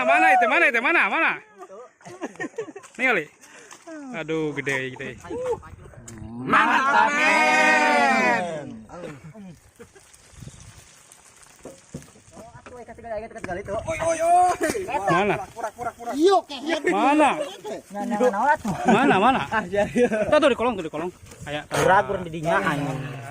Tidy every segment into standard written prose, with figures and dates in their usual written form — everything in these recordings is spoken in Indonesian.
Mana? Nih kali. Aduh, gede. Mantap, men. Mana? Mana? Tuh di kolong. Aya. Kurang didinya anjing.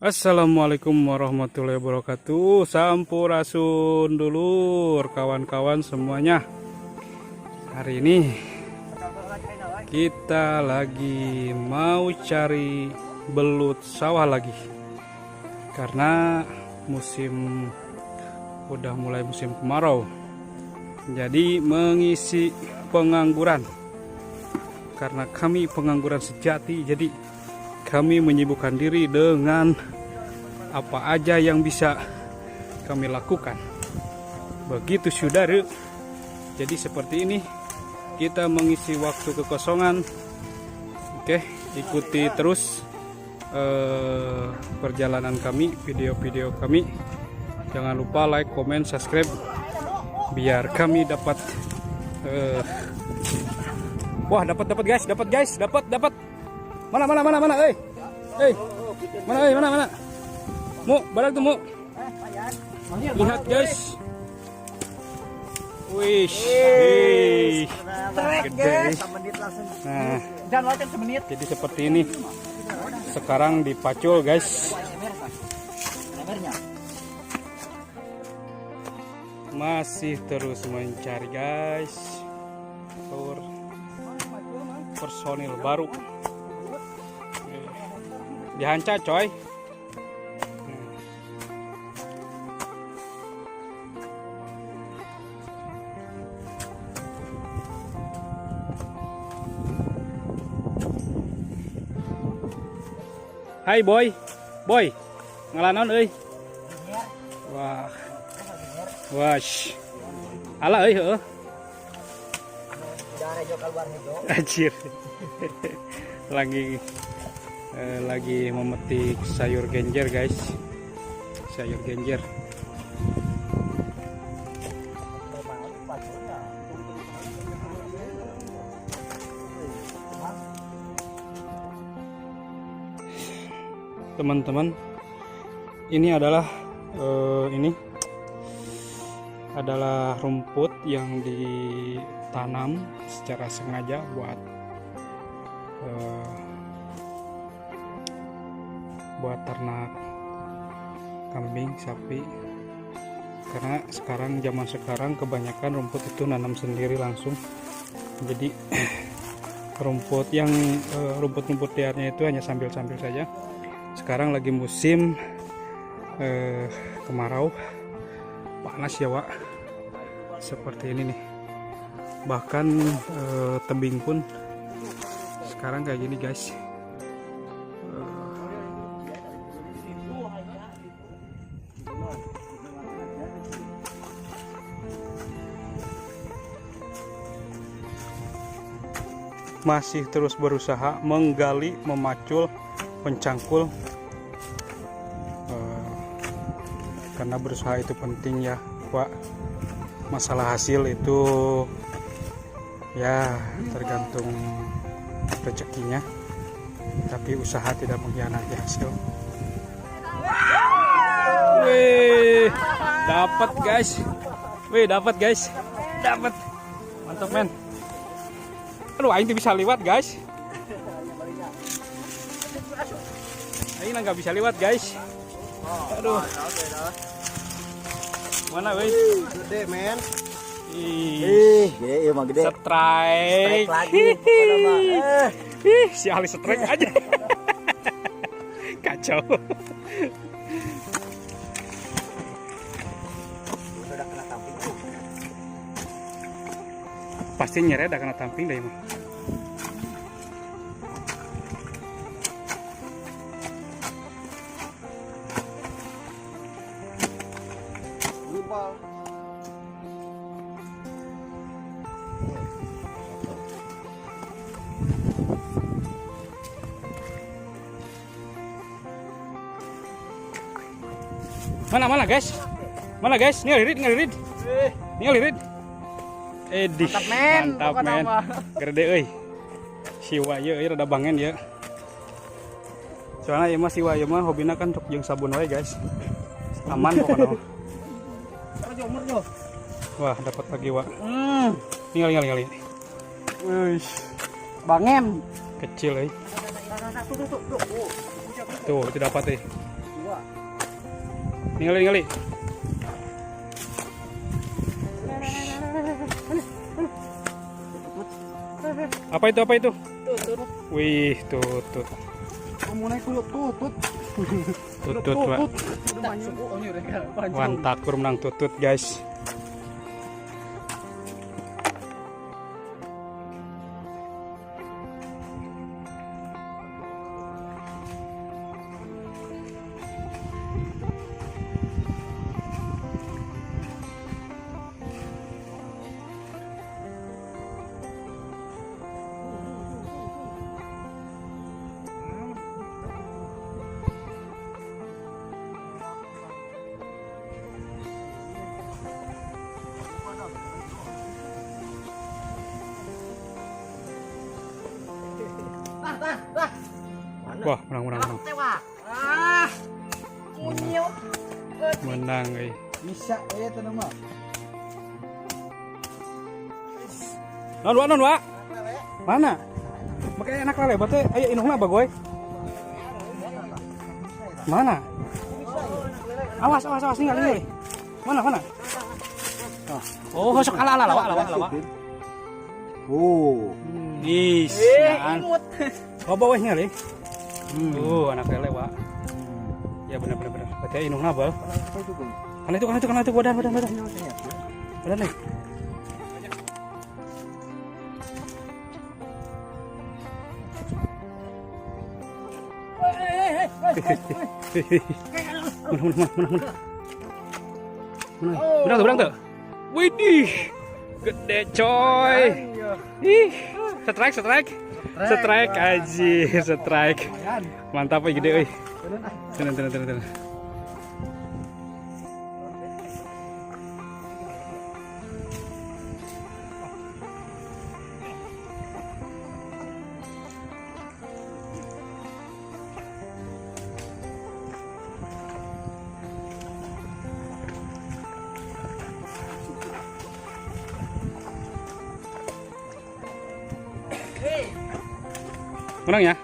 Assalamualaikum warahmatullahi wabarakatuh. Sampurasun dulur kawan-kawan semuanya. Hari ini kita lagi mau cari belut sawah lagi. Karena udah mulai musim kemarau. Jadi mengisi pengangguran. Karena kami pengangguran sejati, jadi kami menyibukkan diri dengan apa aja yang bisa kami lakukan. Begitu saudara. Jadi seperti ini kita mengisi waktu kekosongan. Oke, ikuti terus perjalanan kami, video-video kami. Jangan lupa like, comment, subscribe biar kami dapat dapat guys. Mana? Mana? Mu, barang tuh mu. Lihat guys. Wih, gede. Nah, jadi seperti ini. Sekarang dipacul guys. Masih terus mencari guys. Personil baru. Dihanca coy. Hai boy, ngalanon euy. Wah, ala euy heuh. Anjir. lagi memetik sayur genjer guys. Sayur genjer. Teman-teman, ini adalah rumput yang ditanam secara sengaja buat ternak kambing, sapi. Karena zaman sekarang kebanyakan rumput itu nanam sendiri langsung. Jadi rumput liarnya itu hanya sambil-sambil saja. Sekarang lagi musim kemarau, panas ya Wak, seperti ini nih. Bahkan tebing pun sekarang kayak gini guys. Masih terus berusaha menggali, memacul, mencangkul, karena berusaha itu penting ya Pak. Masalah hasil itu ya tergantung rezekinya, tapi usaha tidak mengkhianati hasil. Wih, dapat guys, dapat, mantap men. Aduh, aing tuh bisa lewat guys. Aing nggak bisa lewat guys. Aduh. Mana weh? Gede men. Gede emang gede. Strike lagi. Si Ali strike aja. Kacau. Udah kena tamping. Pasti nyeret udah kena tamping deh emang. Mana guys? Mana guys? Ngelirit. Ngelirit. Edih. Mantap men. Gede euy. Siwa ieu rada bangen ya. Soalnya ieu mah siwa ieu mah hobina kan untuk jeung sabun wae guys. Aman pokoknya. Wah, dapat lagi wa. Ningali. Wih. Bangen. Kecil euy. Tuh, itu dapat euy. Ningali. Apa itu? Wih, tutut. Tutut, Pak. Mantap, menang tutut, guys. Wah, menang. Menang, Bisa tenang mah. Non, Wak. Mana? Makanya enak lah lebat teh. Ayo inungna bagoy. Mana? Awas ningali. Mana? Oh, sok ala. Oh. Is. Coba weh ningali. Anak lele, Wak. Ya benar. Berarti inung nabal. Kan itu badan. Badan nih. Mana? Menang tuh. Widih. Gede coy. Ih, strike aja, strike. Mantap gede euy. Tenang. Menang ya?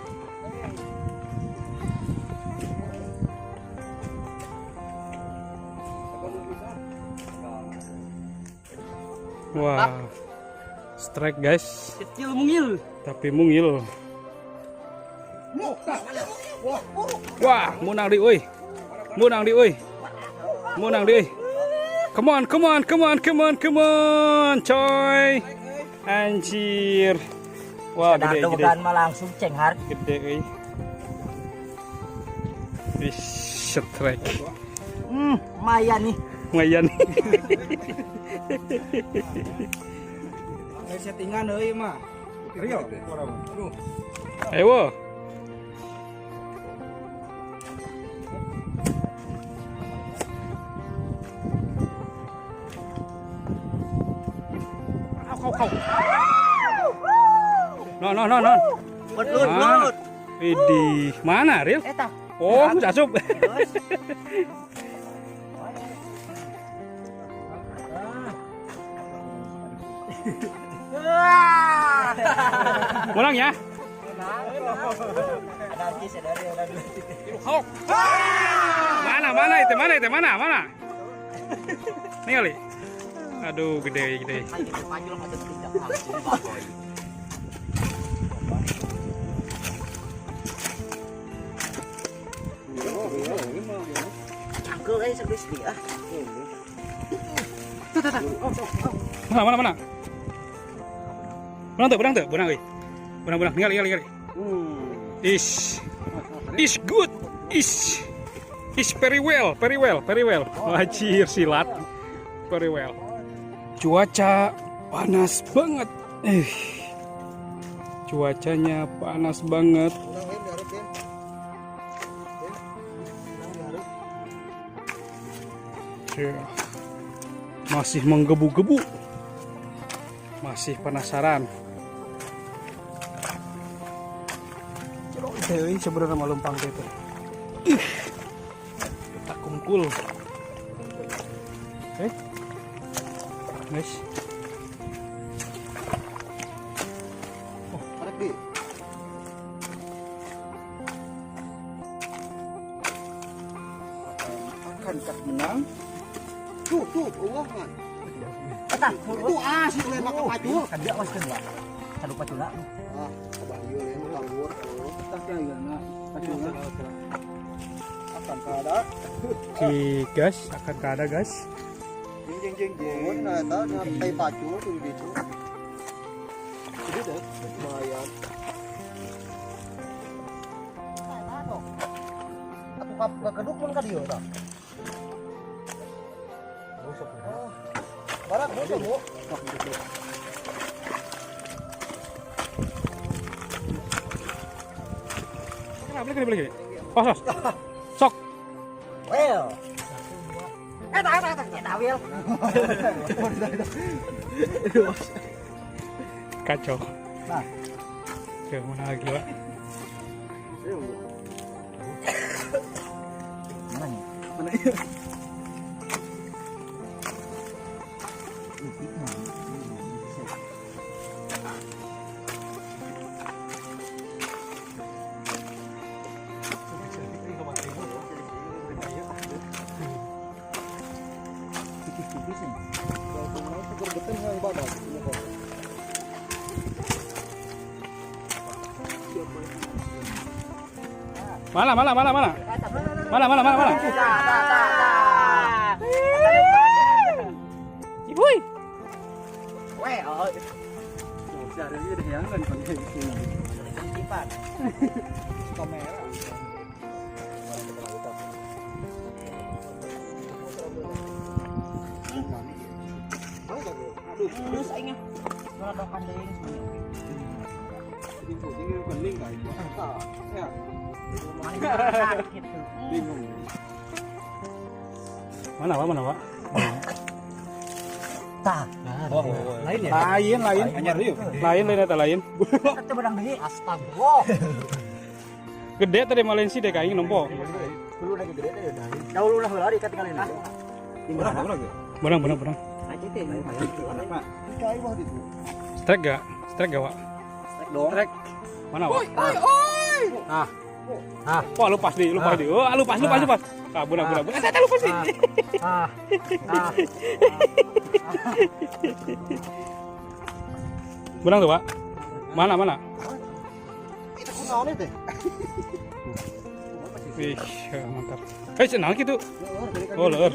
Wah, strike guys. Kecil mungil. Tapi mungil. Wah, menang di euy. Come on, coy. Anjir. Wah, gede. Mah langsung cenghar. Gede euy. Strike. Lumayan nih. Settingan euy mah. Rio. Ayo. Kau. Non. Lut. Widih, mana, Ril? Eta. Oh, asup. Pulang ya. Mana itu? Nih kali. Aduh, gede. Cangkel segeus dia. Mana? Benang tuh. Benang. Ningali. Is good. Is very well. Wajir silat. Very well. Cuaca panas banget. Cuacanya panas banget. Masih menggebu-gebu. Masih penasaran. Ini sebenarnya mau lempang itu. Kita kumpul. Guys. Oh, tarik di. Akankah menang? Tuh, Allah kan. Tetap, tuh sih boleh makan paju. Kan dia mas kan lah. Kadu paju lah. Ah, abang yo yang ngawur. Tak ya na. Paju lah. Akankah ada? Gas, akan ada guys. Jeng. Nah, eta ngai paju tuh di situ. Jadi deh, lumayan. Aku keduk pun ka dieu tah. Barang bos mu. Beli. Oh, sok. Well. Tawil. Kacau. Nah. Ke mana lagi, Pak? Mana? Mana? Ibuy. Cari dia yang kan pakai sini. Cepat. Kamera. Aduh, saingnya. Mana dong kandeng. Ini bening enggak itu? Ya. Bingung. Mana, Pak? Tah. Oh, lain ya? Lain. Anyar yuk. Lain eta lain. Kita bedang deui. Astagfirullah. Gede tadi Malaysia deh kayak nompo. Dulu lagi gede deh dari. Dahulu lah lari ketinggalan. Berang. Berang. Aja teh. Pak. Kayak wah itu. Strike gak, Pak? Strike dong. Strike. Mana, Pak? Oi. Wah, lupas di. Oh, lupas. Ah, budak. Saya lupas di. Benang tuh, Pak. Mana? Itu kunaon teh? Wih, mantap. Senang gitu. Oh, leur.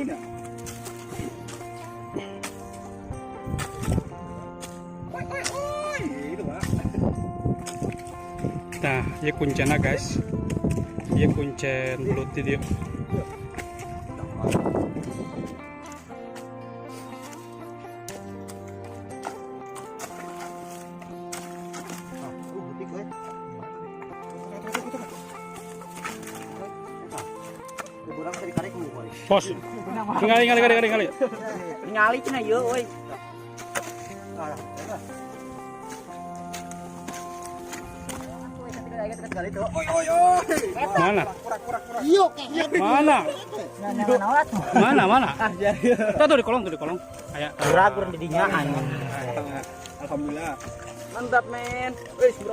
Nah, ya kuncena guys. Ya kuncen belut dia. Bos. Ningali. Ningali cenah yeuh euy. Mana? Mana? Tuh di kolong. Kayak Kurang didinya anjing. Alhamdulillah. Mantap, men.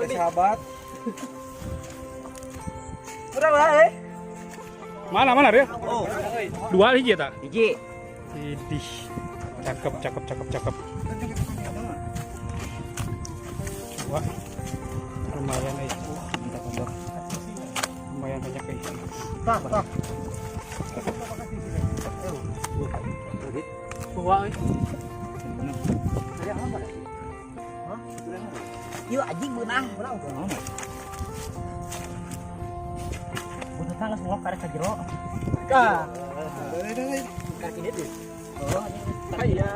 Sahabat. Berapa, Mana dia? Oh, Dua hiji eta. hiji. Idih. Cakep. Wah. Lumayan itu. Lumayan banyak kayak ini. Tah. Wah, Yuk anjing benang. Butuh tangga semua karek ka jero. Kah. Kaki dia tuh. Oh, iya.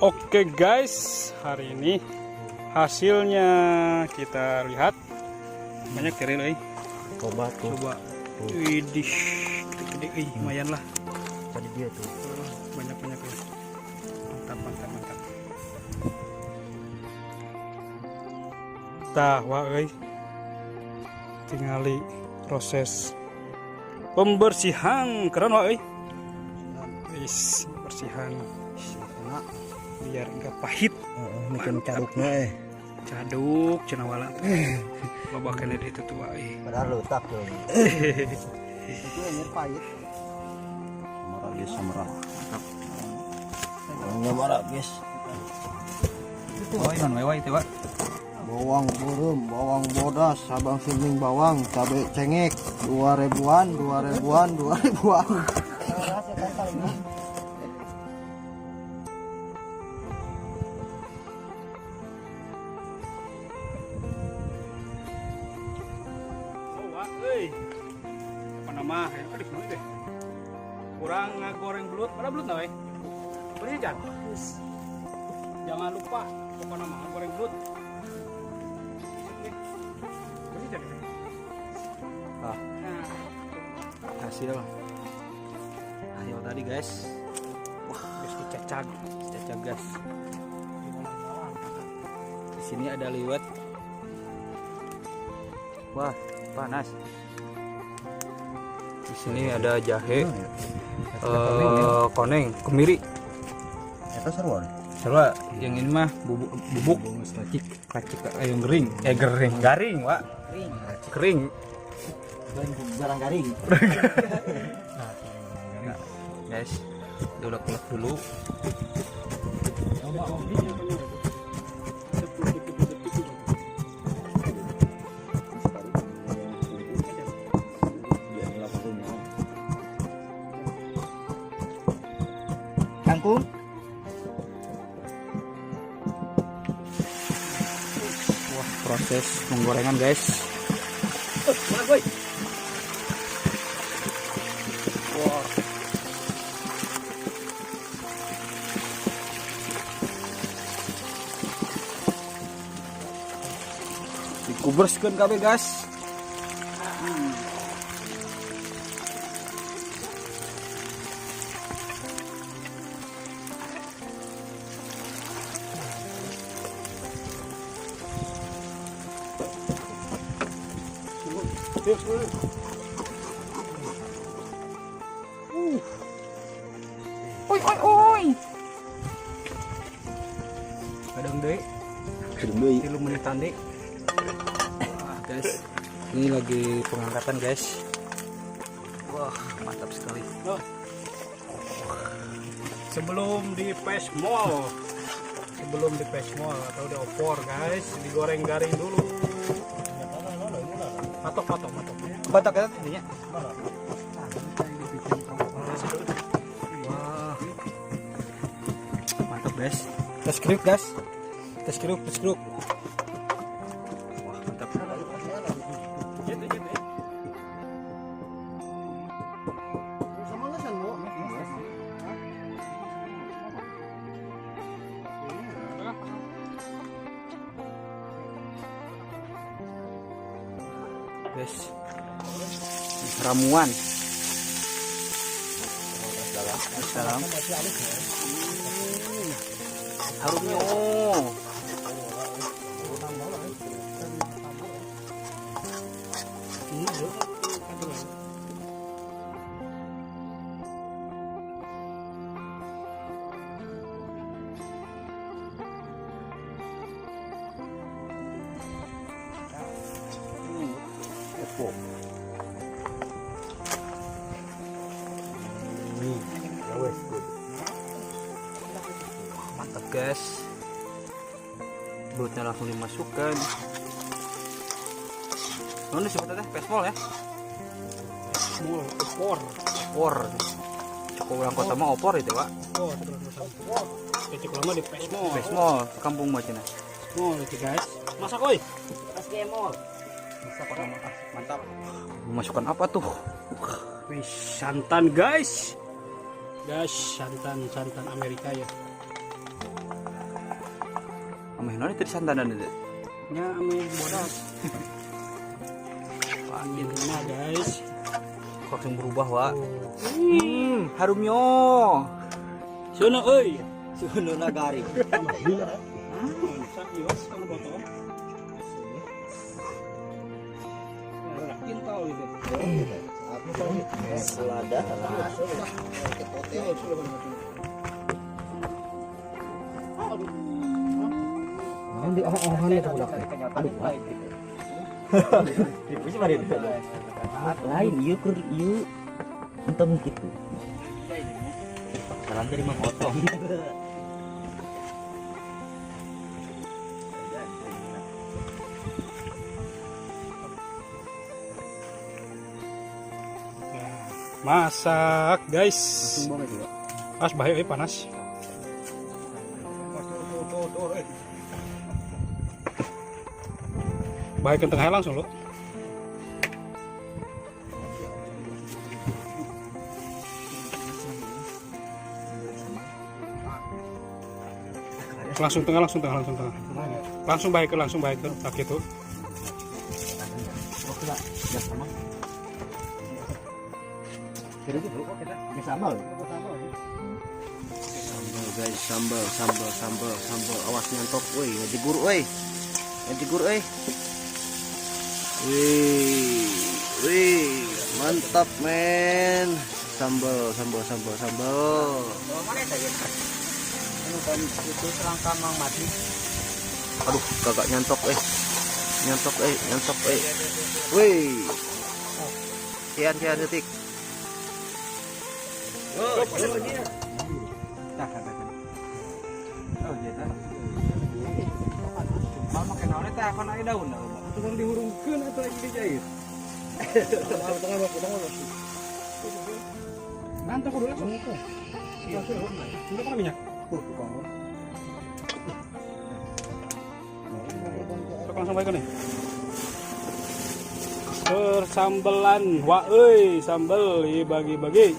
Oke guys, hari ini hasilnya kita lihat. Banyak keril Coba tuh. Coba. Widih, gede-gede, lumayan lah. Tadi dia tuh. Banyak-banyak ya. Mantap. Tah, wah tingali proses pembersihan keren wah wis bersihan biar enggak pahit. Mungkin caduknya Caduk cenah wala. Loba kene di itu tuh padahal letak tuh. Itu yang pahit. Samara. Mantap. Orangnya marah, guys. Oh, inon wewe itu, Pak. Bawang burem, bawang bodas, sabang siling bawang, cabai cengek, 2000-an. Apa nama? Aduh, mana deh? Kurang goreng belut, mana belut nawe? Bersih jangan lupa apa nama goreng belut. Bersih jangan. Hasil tadi guys. Wah, guys dicacag guys. Di sini ada liwet. Wah, panas. Di sini ada jahe, koneng, kemiri. Itu seruan. Sarua, yang ini mah bubuk racik ayam garing, Wak. Kering. Barang garing. Guys, diulek-ulek dulu. Kangkung. Wah, proses penggorengan guys. Wah. Dikuberskeun kabeh guys. Oi. Kadang deui. 3 menitan deui. Wah, guys. Ini lagi pengangkatan, guys. Wah, mantap sekali. Sebelum di pesmol. Atau di opor, guys, digoreng garing dulu. Matok. Batak ya ininya. Wah. Mantap, guys. Tes kriuk, guys. Tes kriuk. Wah, mantap. Guys, ramuan dalam harumnya mantap guys. Belutnya langsung dimasukkan. Mana sebutnya teh? Pesmol ya? Opor. Cukup yang kota mah opor itu, Pak. Opor. Cukup lama di pesmol. Kampung macam mana? Pesmol itu guys. Masak oi. Pesmol. Masak apa nama? Mantap. Masukkan apa tuh? Wih, santan guys. Santan Amerika ya. Ameh noni tadi santanan itu. nya ame bodas. Panggil guys. Kok langsung berubah, Wak. Harumnya. Sono euy. Suno nagari. Sakios kana botol. Kintal gitu. Selada. Nanti oh-ohan itu udah. Aduh. Bisa mari. Lain ieu entem gitu. Salam terima potong. Masak guys. Pas bahaya panas. Baik tengah langsung lo. Langsung tengah. Langsung baik ke tak itu. Sambal guys, sambal. Awas nyantok, woi, ngejegur, woi. Wih, mantap men. Sambal. Itu serangka Mang Mati. Aduh, kagak nyantok, nyantok. Wih. Kian detik. Mama kenalnya teh akan ada daun. Tukang dihurungkeun atau lagi dijahit? Tengah. Nanti aku dulu langsung. Sudah pakai minyak. Langsung baik nih. Bersambelan, wah euy, sambel bagi-bagi.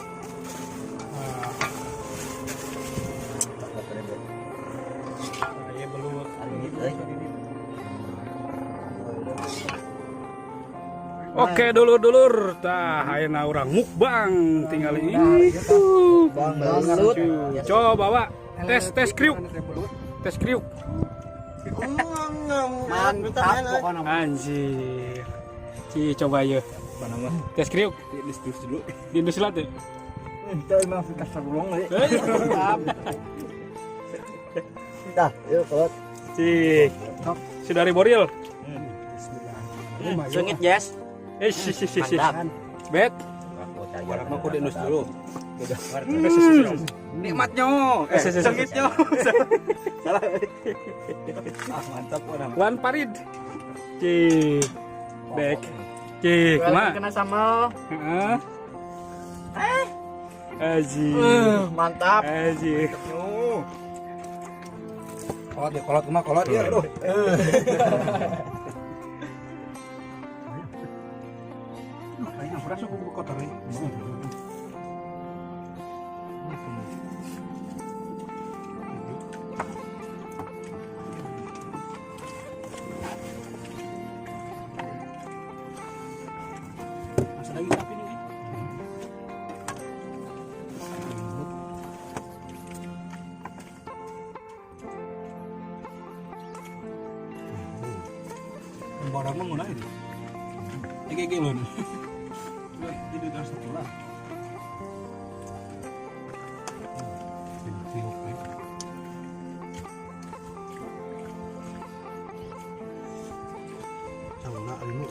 Oke dulur-dulur, tah ayeuna urang mukbang tinggal itu. Coba bawa tes kriuk. Mantap pokoknya. Anjir. Coba ya. Tes kriuk. Di industri tuh. Itu emang fikas terulung nih. Dah, yuk kalau. Saudari Boril. Sengit, Jas. Mantap. Bet. Barang mah kudu indus dulu. Nikmatnya. Sengitnya. Salah. Mantap orang. Wan Parid. Bek. Kumaha? Kena sambal. Heeh. Aji. Mantap. Aji. Kolot ya, aduh. Kayaknya berasa kubu kotor ini. Masih lagi tapi nih. Barang menggunakan itu. Ege lon. Ini dah satu lah. Sama anu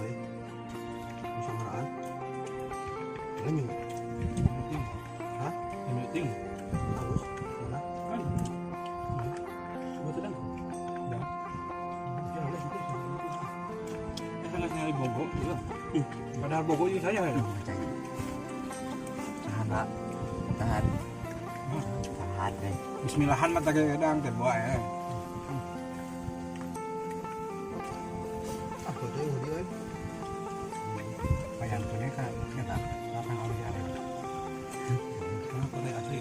samaan. Lanyu. Hah? Ini ting. Terus mana? Kan. Buat sedang. Dah. Sangat nyari bogok juga. Padahal bogok ini saya kan. Tahan. Bismillahan mata kadang terbuat ya. Betul dia. Bayang punya kan kita lapang oleh dia. Kenapa dia asli?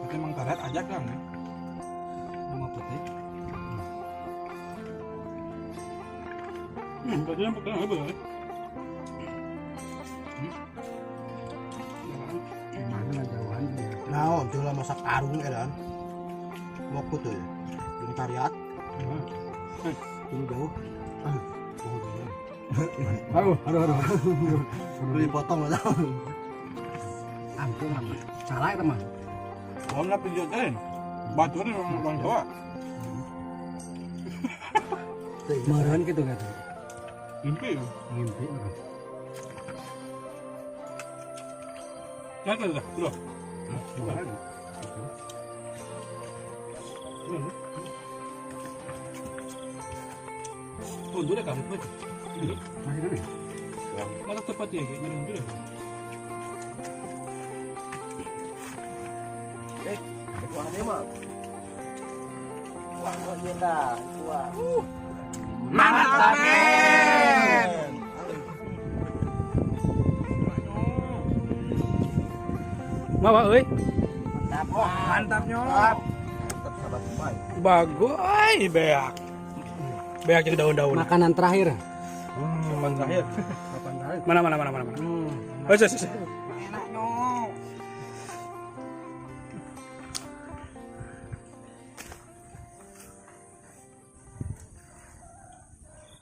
Tapi emang karet. Jakang ya. Nama putih. Tadi yang pegang apa ya? Mana jauhan. Nah, jula masak arung edan. Mau tuh ya. Ini tariat. Ini jauh. Aduh. Beli potong lah. Ampun, salah ya teman. Oh, nggak pijotin. Batu ini orang Jawa. Meren gitu kan. Mimpi. Ngimpi. Jangan dah, dulu. Oh, dulu kan itu. Masih kan? Malah tepat ya, kayak minum dulu. Kuahnya mah. Kuah jenda, kuah. Mantap, men. Mawa euy. Mantap nyok. Mantap sahabat semua. Bagus, ay beak. Beak jeung daun-daun. Makanan terakhir. Mantap ya. Makanan terakhir. Mana. Oh,